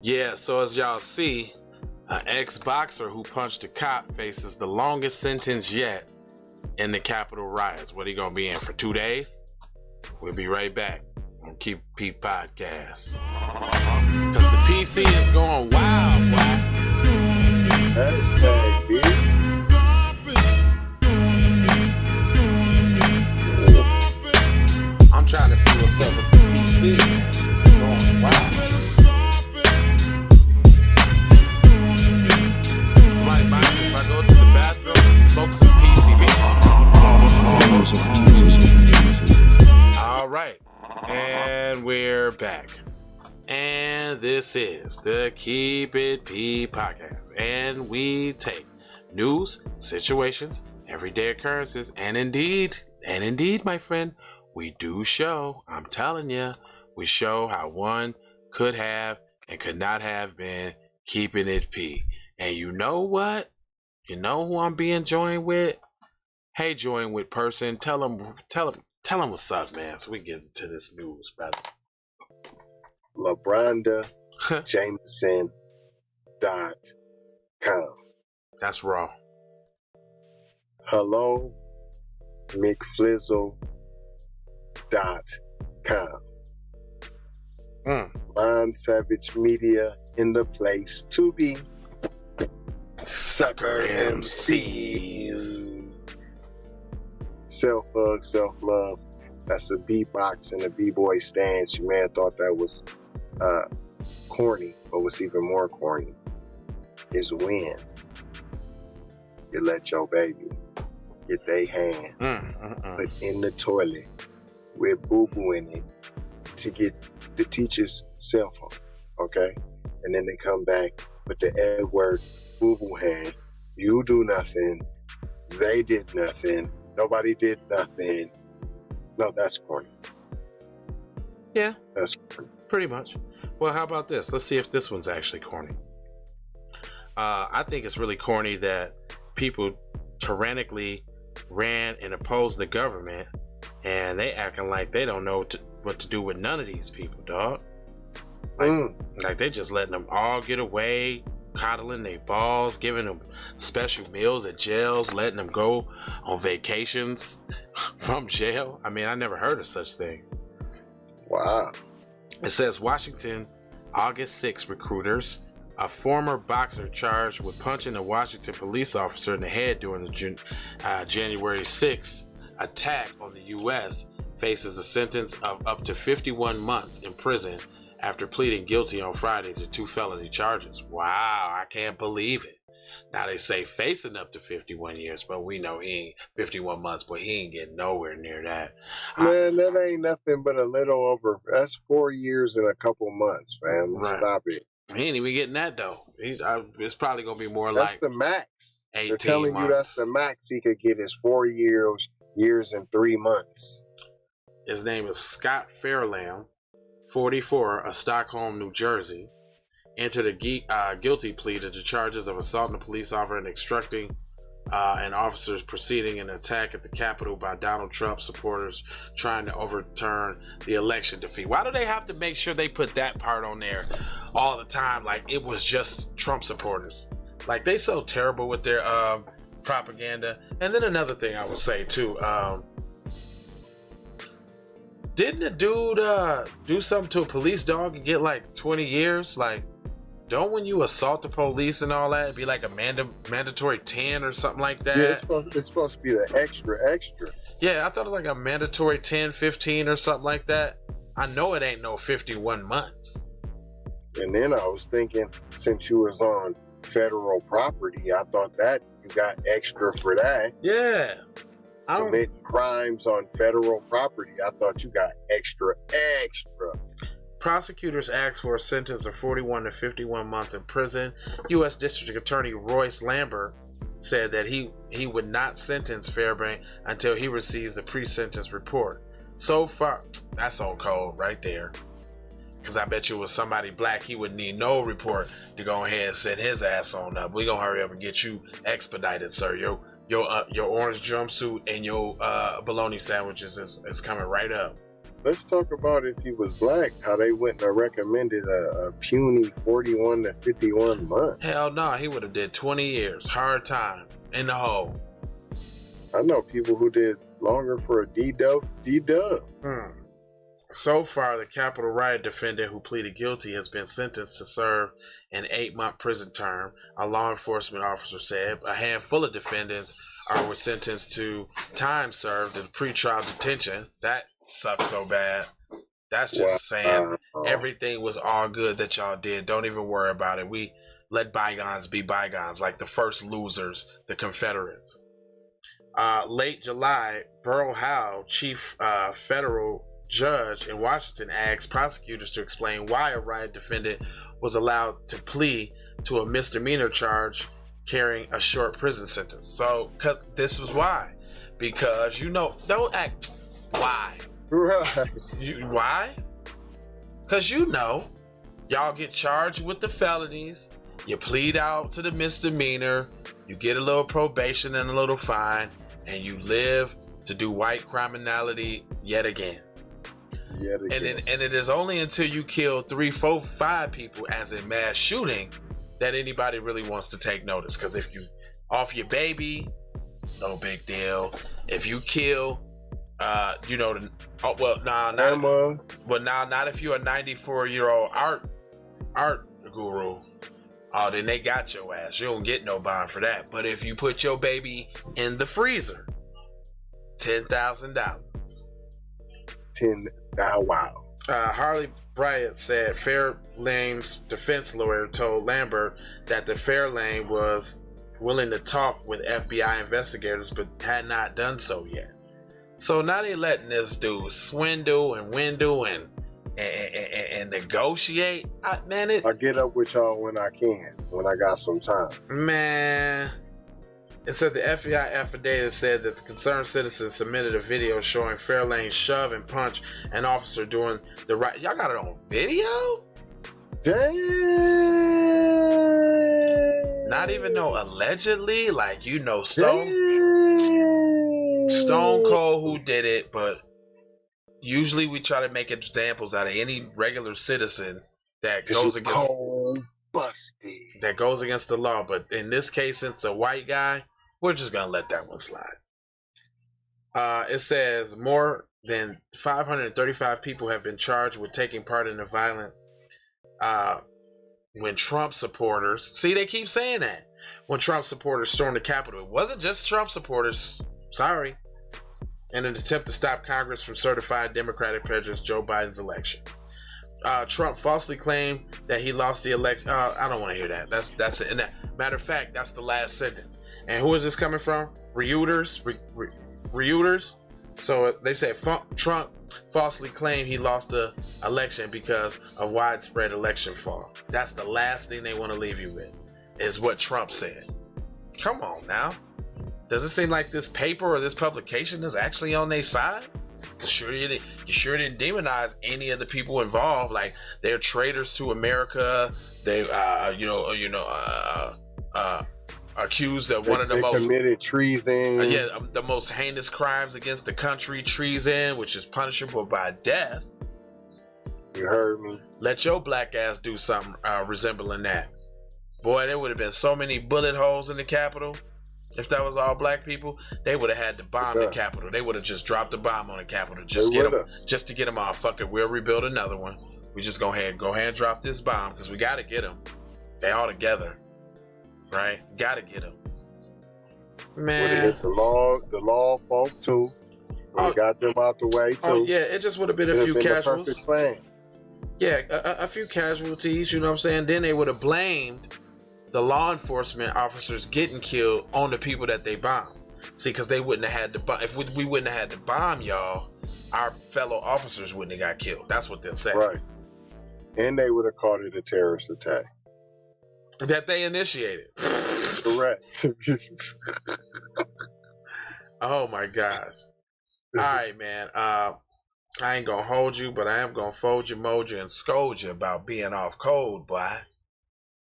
Yeah, so as y'all see, an ex-boxer who punched a cop faces the longest sentence yet in the Capitol riots. What, he gonna be in for 2 days? We'll be right back on Keep Pete Podcast. Cause the PC is going wild, boy. Hashtag, B. I'm trying to see what's up with the PC. It's going wild. Somebody mind if I go to the bathroom and smoke some PCB? All right, and we're back. And this is the Keep It P Podcast. And we take news, situations, everyday occurrences, and indeed, my friend, we do show, I'm telling you, we show how one could have and could not have been keeping it P. And you know what? You know who I'm being joined with? Hey, join with person. Tell them what's up, man. So we get into this news, brother. LeBronda Jameson.com. That's raw. Hello, McFlizzle.com. Ron Savage Media in the place to be. Sucker MCs. Self-hug, self-love. That's a beatbox and a b-boy stance. You may have thought that was corny, but what's even more corny is when you let your baby get their hand put in the toilet with boo-boo in it to get the teacher's cell phone, okay? And then they come back with the Edward boo-boo hand. You do nothing. They did nothing. Nobody did nothing. No, that's corny. Yeah. That's corny. Pretty much. Well, how about this? Let's see if this one's actually corny. I think it's really corny that people tyrannically ran and opposed the government, and they acting like they don't know what to do with none of these people, dog. Like they just letting them all get away, coddling their balls, giving them special meals at jails, letting them go on vacations from jail. I mean, I never heard of such thing. Wow. It says Washington, August 6 recruiters. A former boxer charged with punching a Washington police officer in the head during the January 6th attack on the U.S. faces a sentence of up to 51 months in prison after pleading guilty on Friday to 2 felony charges. Wow, I can't believe it. Now they say facing up to 51 years, but we know he ain't 51 months, but he ain't getting nowhere near that. Man, that ain't nothing but a little over. That's 4 years and a couple months, fam. Right. Stop it. He ain't even getting that though. It's probably gonna be more that's like the max. 18 They're telling months. you that's the max he could get is 4 years and 3 months. His name is Scott Fairlamb, 44, of Stockholm, New Jersey. Entered a guilty plea to the charges of assaulting a police officer and obstructing an officer's proceeding an attack at the Capitol by Donald Trump supporters trying to overturn the election defeat. Why do they have to make sure they put that part on there all the time? Like it was just Trump supporters. Like they so terrible with their propaganda. And then another thing I would say too, didn't the dude do something to a police dog and get like 20 years? Like, don't when you assault the police and all that, it'd be like a mandatory 10 or something like that? Yeah, it's supposed to be the extra. Yeah, I thought it was like a mandatory 10, 15 or something like that. I know it ain't no 51 months. And then I was thinking, since you was on federal property, I thought that you got extra for that. Yeah. Commit crimes on federal property. I thought you got extra. Prosecutors asked for a sentence of 41 to 51 months in prison. U.S. District Attorney Royce Lambert said that he would not sentence Fairbank until he receives a pre-sentence report. So far, that's on cold right there. Because I bet you it was somebody black, he wouldn't need no report to go ahead and set his ass on up. We're going to hurry up and get you expedited, sir. Your orange jumpsuit and your bologna sandwiches is coming right up. let's talk about if he was black, how they wouldn't have recommended a puny 41 to 51 months. Hell no, he would have did 20 years. Hard time in the hole. I know people who did longer for a D-dub. So far, the Capitol riot defendant who pleaded guilty has been sentenced to serve an 8-month prison term, a law enforcement officer said. A handful of defendants were sentenced to time served in pretrial detention. That sucks so bad. That's just saying everything was all good that y'all did. Don't even worry about it. We let bygones be bygones, like the first losers, the Confederates. Late July, Burl Howe, chief federal judge in Washington, asked prosecutors to explain why a riot defendant was allowed to plea to a misdemeanor charge carrying a short prison sentence. So, this was why. Because, don't act. Why? Right. Why? Because y'all get charged with the felonies, you plead out to the misdemeanor, you get a little probation and a little fine, and you live to do white criminality yet again. And it is only until you kill 3, 4, 5 people, as in mass shooting, that anybody really wants to take notice. Because if you off your baby, no big deal. If you kill, not if you're a 94-year-old art guru. Oh, then they got your ass. You don't get no bond for that. But if you put your baby in the freezer, $10,000. Wow. Harley Bryant said Fairlane's defense lawyer told Lambert that the Fairlane was willing to talk with FBI investigators but had not done so yet. So now they letting this dude swindle and windle and negotiate. I get up with y'all when I can, when I got some time. Man. It said the FBI affidavit said that the concerned citizen submitted a video showing Fairlane shove and punch an officer during the riot. Y'all got it on video? Damn. Not even no allegedly, Stone Cold who did it, but usually we try to make examples out of any regular citizen that goes against the law. But in this case, since it's a white guy, we're just gonna let that one slide. It says more than 535 people have been charged with taking part in the violent when Trump supporters, see, they keep saying that, when Trump supporters stormed the Capitol. It wasn't just Trump supporters, sorry, in an attempt to stop Congress from certifying Democratic president Joe Biden's election. Trump falsely claimed that he lost the election. I don't want to hear that. That's it. And matter of fact, that's the last sentence. And who is this coming from? Reuters. So they said Trump falsely claimed he lost the election because of widespread election fraud. That's the last thing they want to leave you with, is what Trump said. Come on now. Does it seem like this paper or this publication is actually on their side? You sure didn't demonize any of the people involved. Like, they're traitors to America. They, accused of one of the most committed treason. The most heinous crimes against the country, treason, which is punishable by death. You heard me. Let your black ass do something resembling that. Boy, there would have been so many bullet holes in the Capitol. If that was all black people, they would have had to bomb the Capitol. They would have just dropped the bomb on the Capitol just to get them off. Fuck it, we'll rebuild another one. We just go ahead and drop this bomb because we got to get them. They all together, right? Got to get them. Man, hit the law folk too. We got them out the way too. Oh yeah, it just would have been a few casualties. Yeah, a few casualties. You know what I'm saying? Then they would have blamed the law enforcement officers getting killed on the people that they bombed. See, because they wouldn't have had to bomb. If we wouldn't have had to bomb y'all, our fellow officers wouldn't have got killed. That's what they'll say. Right. And they would have called it a terrorist attack that they initiated. Correct. Oh my gosh. All right, man. I ain't gonna hold you, but I am gonna fold you, mold you, and scold you about being off cold, boy.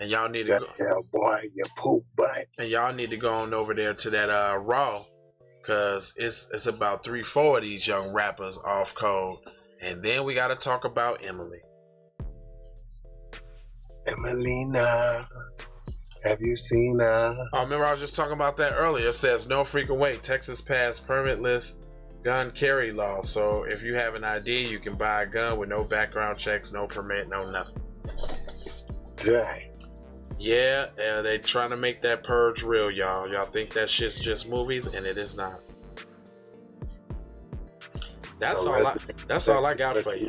And y'all need to go. Yeah, boy, you poop butt. And y'all need to go on over there to that Raw, cause it's about 3-4 of these young rappers off code, And then we got to talk about Emily. Emelina, have you seen her? Oh, remember I was just talking about that earlier. It says no freaking way. Texas passed permitless gun carry law. So if you have an ID, you can buy a gun with no background checks, no permit, no nothing. Dang. Yeah, they trying to make that purge real, y'all. Y'all think that shit's just movies, and it is not. That's all I got for you. You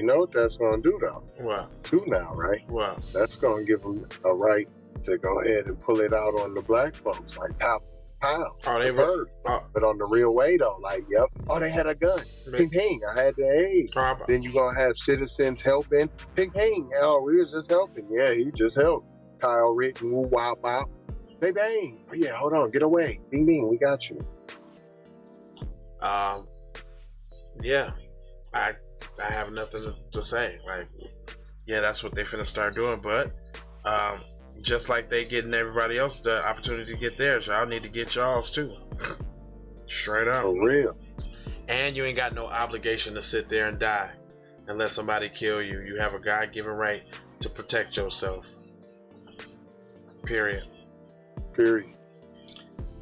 know what that's gonna do though? What? Too now, right? What? That's gonna give them a right to go ahead and pull it out on the black folks, like pound. Oh, they heard. But on the real way though, like, yep. Oh, they had a gun. Ping ping. I had the aid. Then you gonna have citizens helping. Ping ping. Oh, we was just helping. Yeah, he just helped. Kyle Rick, woo wow wow. Bang bang. Oh yeah, hold on, get away. Bing bing, we got you. Yeah, I have nothing to say. Like, yeah, that's what they finna start doing. But just like they getting everybody else the opportunity to get theirs, y'all need to get y'all's too. Straight up. For real. And you ain't got no obligation to sit there and die and let somebody kill you. You have a God-given right to protect yourself. Period.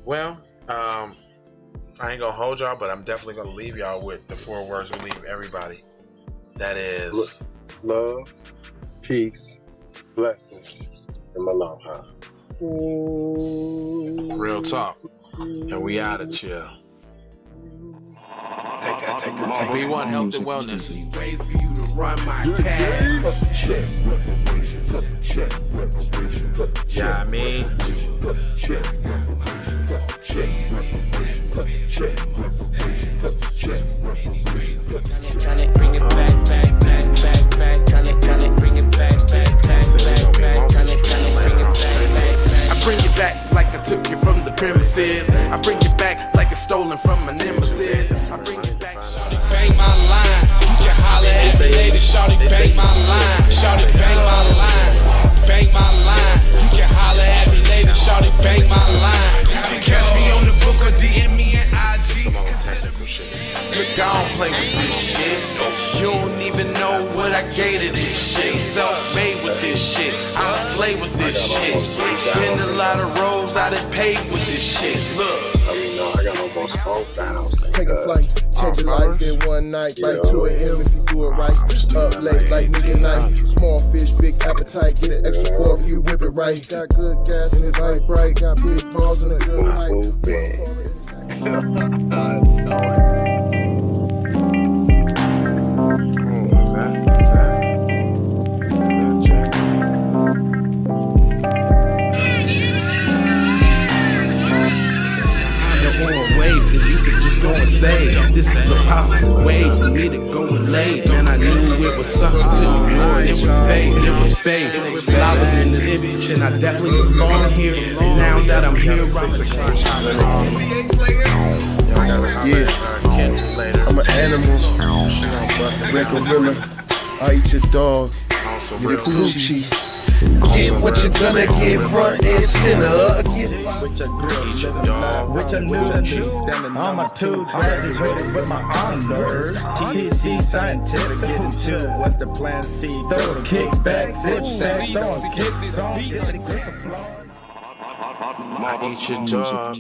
Well, I ain't gonna hold y'all, but I'm definitely gonna leave y'all with the 4 words we leave everybody. That is love, peace, blessings, and aloha. Real talk. And we out of chill. Take that. We want health and wellness. Ways for you to run my cash. Yeah, I mean. Tryna bring it back. Tryna bring it back. I bring it back like I took it from the premises. I bring it back like it's stolen from my nemesis. I bring it back. Shawty bang my line. You can holler at me later. Shawty bang my line. Shawty bang my line. Bang my line. You can holler at me later. Shawty bang my line. You can catch me on the book or DM me at IG. Some old technical shit. Look, I don't play with this shit. You don't even know what I gave to this shit. Self-made with this shit. I slay with this shit. Been a lot of roads I done paved with this shit. Look. I got almost 4,000. Take a flight, change your life in one night. By 2 a.m. if you do it right. Up late like nigga night. Small fish, big appetite. Get an extra 4 if you whip it right. Got good gas and it's light bright. Got big balls and a good height. This is a possible way for me to go and lay. Man, I knew it was something good. It was fake, it was fake. It was flowers in the bitch, and I definitely belong here. And now that I'm here, I'm an animal. Red gorilla. I eat your dog. Get a coochie. Get what you're gonna get, front and center. With your new on my tooth, graduated with my honors. TC scientific, getting to what's the plan? C, throw kickbacks, zip sack, throwing kicks on. I eat your dog.